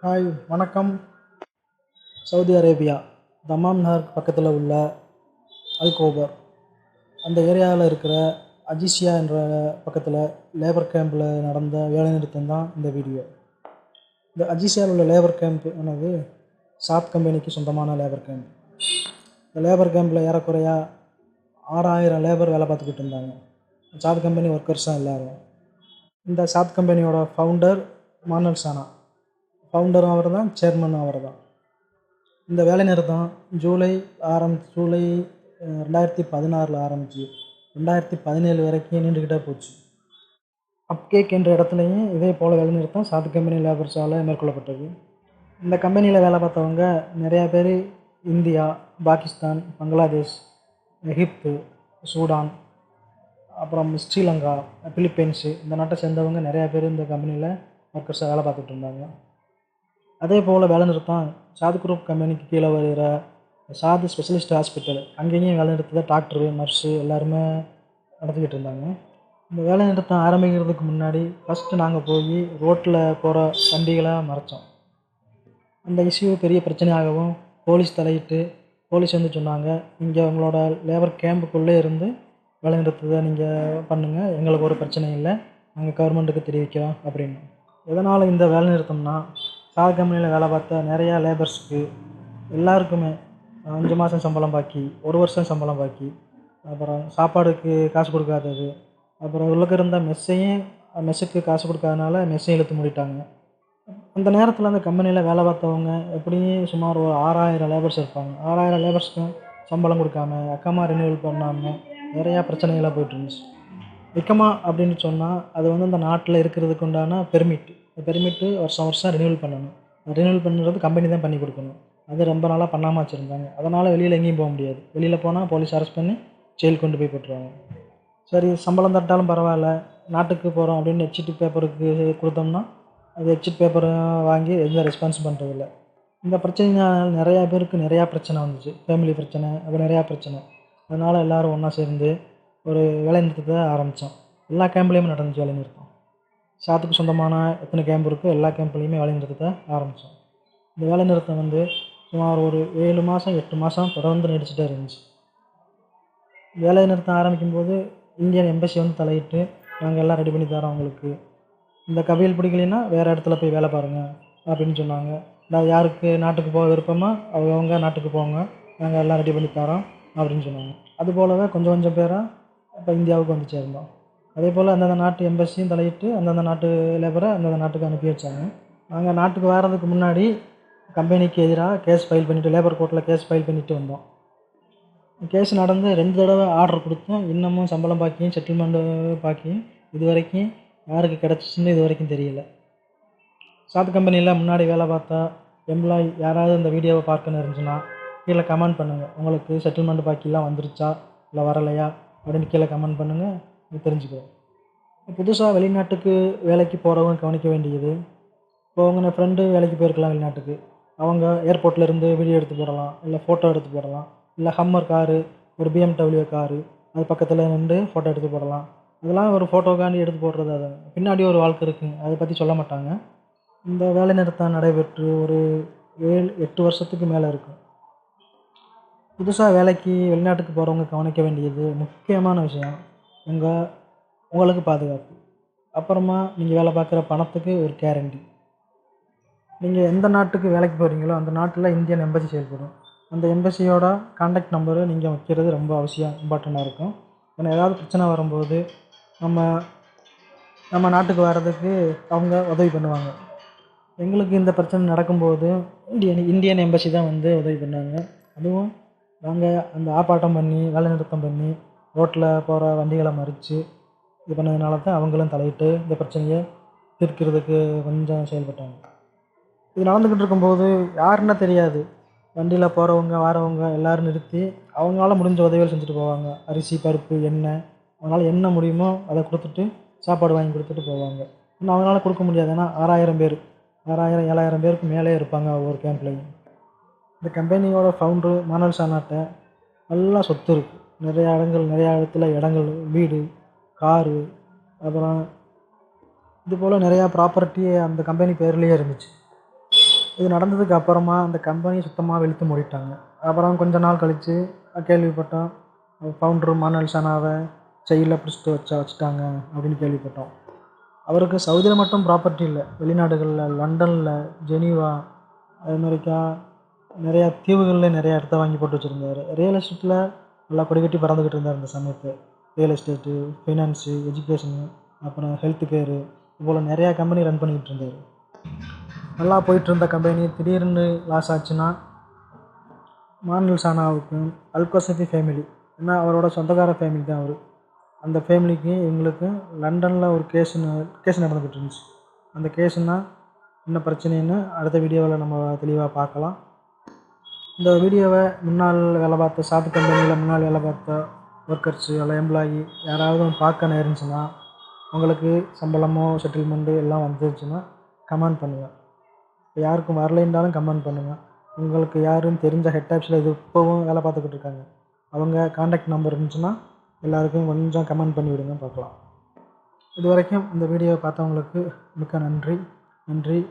Hi வணக்கம். Saudi Arabia தமாம் நகருக்கு பக்கத்தில் உள்ள அல்கோபர் அந்த ஏரியாவில் இருக்கிற அஜிசியா என்ற பக்கத்தில் லேபர் கேம்பில் நடந்த வேலைநிறுத்தம் தான் இந்த வீடியோ. இந்த அஜிசியாவில் உள்ள லேபர் கேம்ப் ஆனது சாத் கம்பெனிக்கு சொந்தமான லேபர் கேம்ப். இந்த லேபர் கேம்பில் ஏறக்குறையா 6000 லேபர் வேலை பார்த்துக்கிட்டு இருந்தாங்க. சாத் கம்பெனி ஒர்க்கர்ஸ் தான் எல்லோரும். இந்த சாத் கம்பெனியோட ஃபவுண்டர் மானல் சானா, ஃபவுண்டரும் அவர் தான், சேர்மனும் அவர் தான். இந்த வேலை நிறுத்தம் ஜூலை 2016 ஆரம்பிச்சு 2017 வரைக்கும் நீண்டுக்கிட்டே போச்சு. அப்கேக் என்ற இடத்துலையும் இதே போல் வேலை நிறுத்தம் சாத் கம்பெனி லேபர்ஸால் மேற்கொள்ளப்பட்டது. இந்த கம்பெனியில் வேலை பார்த்தவங்க நிறையா பேர் இந்தியா, பாகிஸ்தான், பங்களாதேஷ், எகிப்து, சூடான், அப்புறம் ஸ்ரீலங்கா, பிலிப்பைன்ஸு இந்த நாட்டை சேர்ந்தவங்க நிறையா பேர் இந்த கம்பெனியில் ஒர்க்கர்ஸாக வேலை பார்த்துட்டு இருந்தாங்க. அதே போல் வேலை நிறுத்தம் சாத் குரூப் கம்பெனிக்கு கீழே வருகிற சாத் ஸ்பெஷலிஸ்ட் ஹாஸ்பிட்டல், அங்கேயும் வேலை நிறுத்தத்தை டாக்டரு, நர்ஸு எல்லாருமே நடத்திக்கிட்டு இருந்தாங்க. இந்த வேலை நிறுத்தம் ஆரம்பிக்கிறதுக்கு முன்னாடி ஃபஸ்ட்டு நாங்கள் போய் ரோட்டில் போகிற வண்டிகளை மறைச்சோம். அந்த இஷ்யூ பெரிய பிரச்சனையாகவும் போலீஸ் தலையிட்டு போலீஸ் வந்து சொன்னாங்க, இங்கே உங்களோட லேபர் கேம்புக்குள்ளே இருந்து வேலை நிறுத்தத்தை நீங்கள் பண்ணுங்கள், எங்களுக்கு ஒரு பிரச்சனையும் இல்லை, நாங்கள் கவர்மெண்ட்டுக்கு தெரிவிக்கிறோம் அப்படின்னு. எதனால் இந்த வேலை நிறுத்தம்னா, சாத் கம்பெனியில் வேலை பார்த்த நிறையா லேபர்ஸுக்கு எல்லாருக்குமே 5 மாதம் சம்பளம் பாக்கி, 1 வருஷம் சம்பளம் பாக்கி, அப்புறம் சாப்பாடுக்கு காசு கொடுக்காதது, அப்புறம் உள்ளக்க இருந்த மெஸ்ஸுக்கு காசு கொடுக்காதனால மெஸ்ஸையும் இழுத்து மூடிட்டாங்க. அந்த நேரத்தில் அந்த கம்பெனியில் வேலை பார்த்தவங்க எப்படியும் சுமார் ஒரு 6000 லேபர்ஸ் இருப்பாங்க. 6000 லேபர்ஸ்க்கும் சம்பளம் கொடுக்காம, அக்கமா ரினியூவல் பண்ணாமல் நிறையா பிரச்சனைகளாக போய்ட்டு இருந்துச்சு. இக்கமா அப்படின்னு சொன்னால் அது வந்து அந்த நாட்டில் இருக்கிறதுக்கு உண்டான பெர்மிட்டு வருஷம் ரினியூவல் பண்ணணும். ரினியூவல் பண்ணுறது கம்பெனி தான் பண்ணி கொடுக்கணும். அது ரொம்ப நாளாக பண்ணாமல் வச்சுருந்தாங்க. அதனால் வெளியில் எங்கேயும் போக முடியாது. வெளியில் போனால் போலீஸ் அரெஸ்ட் பண்ணி ஜெயில் கொண்டு போய் போட்டுருவாங்க. சரி, சம்பளம் தட்டாலும் பரவாயில்ல, நாட்டுக்கு போகிறோம் அப்படின்னு எக்ஸிட் பேப்பருக்கு கொடுத்தோம்னா அது எக்ஸிட் பேப்பரை வாங்கி எந்த ரெஸ்பான்ஸ் பண்ணுறதில்ல. இந்த பிரச்சனைனால் நிறையா பேருக்கு நிறையா பிரச்சனை வந்துச்சு. ஃபேமிலி பிரச்சனை, அப்புறம் நிறையா பிரச்சனை. அதனால் எல்லோரும் ஒன்றா சேர்ந்து ஒரு வேலை நிறுத்தத்தை ஆரம்பித்தோம். எல்லா கேம்ப்லேயுமே நடந்துச்சு வேலை நிறுத்தம். சாத்துக்கு சொந்தமான எத்தனை கேம்ப் இருக்கோ எல்லா கேம்ப்லேயுமே வேலை நிறுத்தத்தை ஆரம்பித்தோம். இந்த வேலை நிறுத்தம் வந்து சுமார் ஒரு 7 மாதம் 8 மாதம் தொடர்ந்து நீடிச்சுட்டே இருந்துச்சு. வேலை நிறுத்தம் ஆரம்பிக்கும்போது இந்தியன் எம்பசி வந்து தலையிட்டு, நாங்கள் எல்லாம் ரெடி பண்ணி தரோம், உங்களுக்கு இந்த கவியல் பிடிக்கலைன்னா வேறு இடத்துல போய் வேலை பாருங்கள் அப்படின்னு சொன்னாங்க. நான் யாருக்கு நாட்டுக்கு போக விருப்பமோ அவங்க நாட்டுக்கு போங்க, நாங்கள் எல்லாம் ரெடி பண்ணி தரோம் அப்படின்னு சொன்னாங்க. அதுபோலவே கொஞ்சம் கொஞ்சம் பேராக இப்போ இந்தியாவுக்கு வந்து சேர்ந்தோம். அதே போல் அந்தந்த நாட்டு எம்பசியும் தலையிட்டு அந்தந்த நாட்டு லேபரை அந்தந்த நாட்டுக்கு அனுப்பி வச்சாங்க. நாங்கள் நாட்டுக்கு வர்றதுக்கு முன்னாடி கம்பெனிக்கு எதிராக கேஸ் ஃபைல் பண்ணிவிட்டு, லேபர் கோர்ட்டில் கேஸ் ஃபைல் பண்ணிவிட்டு வந்தோம். கேஸ் நடந்து 2 தடவை ஆர்டர் கொடுத்தோம். இன்னமும் சம்பளம் பாக்கியும் செட்டில்மெண்ட்டு பாக்கியும் இது வரைக்கும் யாருக்கு கிடச்சிச்சின்னு இது வரைக்கும் தெரியல. சாத் கம்பெனியில் முன்னாடி வேலை பார்த்தா எம்ப்ளாயி யாராவது இந்த வீடியோவை பார்க்கணும் இருந்துச்சுன்னா கீழே கமெண்ட் பண்ணுங்கள். உங்களுக்கு செட்டில்மெண்ட் பாக்கிலாம் வந்துருச்சா இல்லை வரலையா அப்படின்னு கீழே கமெண்ட் பண்ணுங்கள், தெரிஞ்சுக்கிறோம். புதுசாக வெளிநாட்டுக்கு வேலைக்கு போகிறவங்க கவனிக்க வேண்டியது, இப்போ உங்கள் ஃப்ரெண்டு வேலைக்கு போயிருக்கலாம் வெளிநாட்டுக்கு, அவங்க ஏர்போர்ட்டில் இருந்து வீடியோ எடுத்து போடலாம், இல்லை ஃபோட்டோ எடுத்து போடலாம், இல்லை ஹம்மர் காரு, ஒரு BMW காரு அது பக்கத்தில் நின்று ஃபோட்டோ எடுத்து போடலாம். அதெல்லாம் ஒரு ஃபோட்டோக்காண்டி எடுத்து போடுறது. அது பின்னாடி ஒரு வாழ்க்கை இருக்குங்க, அதை பற்றி சொல்ல மாட்டாங்க. இந்த வேலை நிறுத்தம் நடைபெற்று ஒரு 7-8 வருஷத்துக்கு மேலே இருக்கும். புதுசாக வேலைக்கு வெளிநாட்டுக்கு போகிறவங்க கவனிக்க வேண்டியது முக்கியமான விஷயம் உங்களுக்கு பாதுகாப்பு. அப்புறமா நீங்கள் வேலை பார்க்குற பணத்துக்கு ஒரு கேரண்டி. நீங்கள் எந்த நாட்டுக்கு வேலைக்கு போகிறீங்களோ அந்த நாட்டில் இந்தியன் எம்பசி செயல்படும். அந்த எம்பசியோட கான்டாக்ட் நம்பரு நீங்கள் வைக்கிறது ரொம்ப அவசியம், இம்பார்ட்டண்ட்டாக இருக்கும். ஏன்னா ஏதாவது பிரச்சனை வரும்போது நம்ம நாட்டுக்கு வர்றதுக்கு அவங்க உதவி பண்ணுவாங்க. எங்களுக்கு இந்த பிரச்சனை நடக்கும்போது இந்தியன் எம்பசி தான் வந்து உதவி பண்ணாங்க. அதுவும் நாங்கள் அந்த ஆர்ப்பாட்டம் பண்ணி வேலை நிறுத்தம் பண்ணி ரோட்டில் போகிற வண்டிகளை மறித்து இது பண்ணதுனால தான் அவங்களும் தலையிட்டு இந்த பிரச்சனையை தீர்க்கிறதுக்கு கொஞ்சம் செயல்பட்டாங்க. இது நடந்துக்கிட்டு இருக்கும்போது யாருன்னா தெரியாது, வண்டியில் போகிறவங்க வரவங்க எல்லோரும் நிறுத்தி அவங்களால முடிஞ்ச உதவிகள் செஞ்சுட்டு போவாங்க. அரிசி, பருப்பு, எண்ணெய், அவங்களால என்ன முடியுமோ அதை கொடுத்துட்டு சாப்பாடு வாங்கி கொடுத்துட்டு போவாங்க. இன்னும் அவங்களால கொடுக்க முடியாது, ஏன்னா 6000 பேருக்கு மேலே இருப்பாங்க ஒவ்வொரு கேம்ப்லேயும். இந்த கம்பெனியோட ஃபவுண்டரு மானல் சானாட்ட நல்லா சொத்து இருக்குது. நிறையா இடத்துல இடங்கள், வீடு, காரு, அப்புறம் இது போல் நிறையா ப்ராப்பர்ட்டி அந்த கம்பெனி பேர்லேயே இருந்துச்சு. இது நடந்ததுக்கு அப்புறமா அந்த கம்பெனி சுத்தமாக வெளுத்து மூடிட்டாங்க. அப்புறம் கொஞ்ச நாள் கழித்து கேள்விப்பட்டோம், ஃபவுண்டர் மானல் சனாவை ஜெயிலில் பிடிச்சிட்டு வச்சுட்டாங்க அப்படின்னு கேள்விப்பட்டோம். அவருக்கு சவுதியில் மட்டும் ப்ராப்பர்ட்டி இல்லை, வெளிநாடுகளில் லண்டனில், ஜெனீவா, அமெரிக்கா, நிறையா தீவுகளில் நிறையா இடத்த வாங்கி போட்டு வச்சுருந்தார். ரியல் எஸ்டேட்டில் நல்லா கொடிகட்டி பறந்துக்கிட்டு இருந்தார் இந்த சமயத்தில். ரியல் எஸ்டேட்டு, ஃபைனான்ஸு, எஜுகேஷனு, அப்புறம் ஹெல்த் கேரு, இதுபோல் நிறையா கம்பெனி ரன் பண்ணிக்கிட்டு இருந்தார். நல்லா போயிட்டுருந்த கம்பெனி திடீர்னு லாஸ் ஆச்சுன்னா மானல் சானாவுக்கும் அல்கொசைஃபி ஃபேமிலி, ஏன்னா அவரோட சொந்தக்கார ஃபேமிலி தான் அவர், அந்த ஃபேமிலிக்கு எங்களுக்கு லண்டனில் ஒரு கேஸ் நடந்துக்கிட்டு இருந்துச்சு. அந்த கேஸுன்னா என்ன பிரச்சனைன்னு அடுத்த வீடியோவில் நம்ம தெளிவாக பார்க்கலாம். இந்த வீடியோவை முன்னாள் வேலை பார்த்த சாத்து கம்பெனியில் முன்னாள் வேலை பார்த்த ஒர்க்கர்ஸு இல்லை எம்ப்ளாயி யாராவது பார்க்க நேர்ந்துச்சுன்னா, உங்களுக்கு சம்பளமோ செட்டில்மெண்ட்டு எல்லாம் வந்துருச்சுன்னா கமெண்ட் பண்ணுங்கள். யாருக்கும் வரலைன்றாலும் கமெண்ட் பண்ணுங்கள். உங்களுக்கு யாருன்னு தெரிஞ்ச ஹெட் ஆஃபீஸில் இது இப்போவும் வேலை பார்த்துக்கிட்டு இருக்காங்க, அவங்க கான்டாக்ட் நம்பர் இருந்துச்சுன்னா எல்லாருக்கும் கொஞ்சம் கமெண்ட் பண்ணி விடுங்க பார்க்கலாம். இது வரைக்கும் இந்த வீடியோவை பார்த்தவங்களுக்கு மிக்க நன்றி.